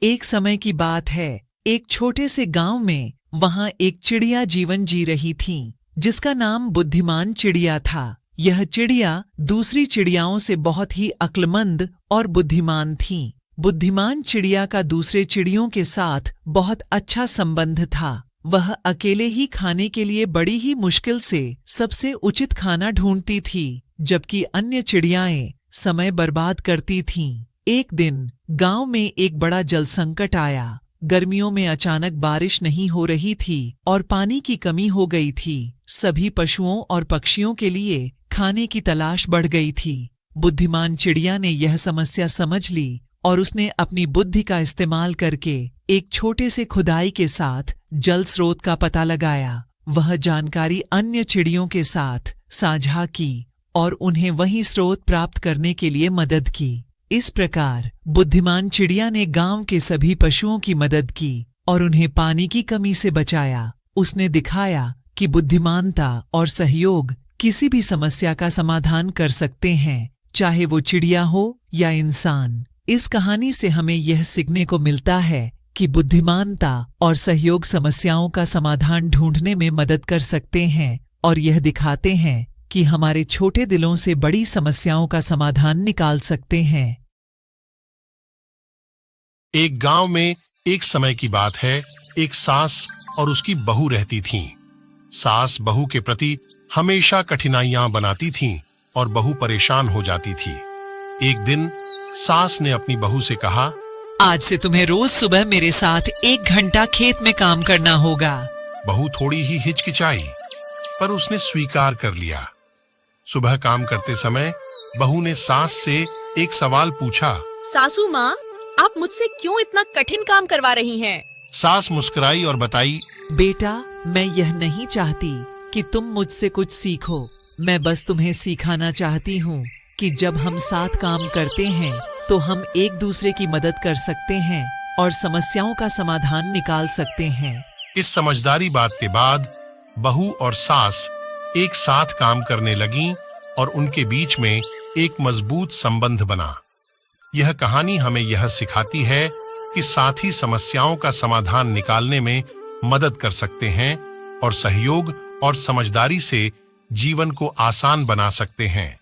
एक समय की बात है, एक छोटे से गांव में वहां एक चिड़िया जीवन जी रही थी, जिसका नाम बुद्धिमान चिड़िया था। यह चिड़िया दूसरी चिड़ियाओं से बहुत ही अक्लमंद और बुद्धिमान थी। बुद्धिमान चिड़िया का दूसरे चिड़ियों के साथ बहुत अच्छा संबंध था। वह अकेले ही खाने के लिए बड़ी ही मुश्किल से सबसे उचित खाना ढूंढती थी, जबकि अन्य चिड़ियाएं समय बर्बाद करती थीं। एक दिन गांव में एक बड़ा जल संकट आया। गर्मियों में अचानक बारिश नहीं हो रही थी और पानी की कमी हो गई थी। सभी पशुओं और पक्षियों के लिए खाने की तलाश बढ़ गई थी। बुद्धिमान चिड़िया ने यह समस्या समझ ली और उसने अपनी बुद्धि का इस्तेमाल करके एक छोटे से खुदाई के साथ जल स्रोत का पता लगाया। वह जानकारी अन्य चिड़ियों के साथ साझा की और उन्हें वही स्रोत प्राप्त करने के लिए मदद की। इस प्रकार बुद्धिमान चिड़िया ने गांव के सभी पशुओं की मदद की और उन्हें पानी की कमी से बचाया। उसने दिखाया कि बुद्धिमानता और सहयोग किसी भी समस्या का समाधान कर सकते हैं, चाहे वो चिड़िया हो या इंसान। इस कहानी से हमें यह सीखने को मिलता है कि बुद्धिमानता और सहयोग समस्याओं का समाधान ढूंढने में मदद कर सकते हैं और यह दिखाते हैं कि हमारे छोटे दिलों से बड़ी समस्याओं का समाधान निकाल सकते हैं। एक गांव में एक समय की बात है, एक सास और उसकी बहू रहती थीं। सास बहू के प्रति हमेशा कठिनाइयां बनाती थीं और बहू परेशान हो जाती थी। एक दिन सास ने अपनी बहू से कहा, आज से तुम्हें रोज सुबह मेरे साथ 1 घंटा खेत में काम करना होगा। बहू थोड़ी ही हिचकिचाई, पर उसने स्वीकार कर लिया। सुबह काम करते समय बहू ने सास से एक सवाल पूछा, सासू माँ, आप मुझसे क्यों इतना कठिन काम करवा रही हैं? सास मुस्कुराई और बताई, बेटा, मैं यह नहीं चाहती कि तुम मुझसे कुछ सीखो। मैं बस तुम्हें सिखाना चाहती हूँ कि जब हम साथ काम करते हैं तो हम एक दूसरे की मदद कर सकते हैं और समस्याओं का समाधान निकाल सकते हैं। इस समझदारी बात के बाद बहू और सास एक साथ काम करने लगीं और उनके बीच में एक मजबूत संबंध बना। यह कहानी हमें यह सिखाती है कि साथी समस्याओं का समाधान निकालने में मदद कर सकते हैं और सहयोग और समझदारी से जीवन को आसान बना सकते हैं।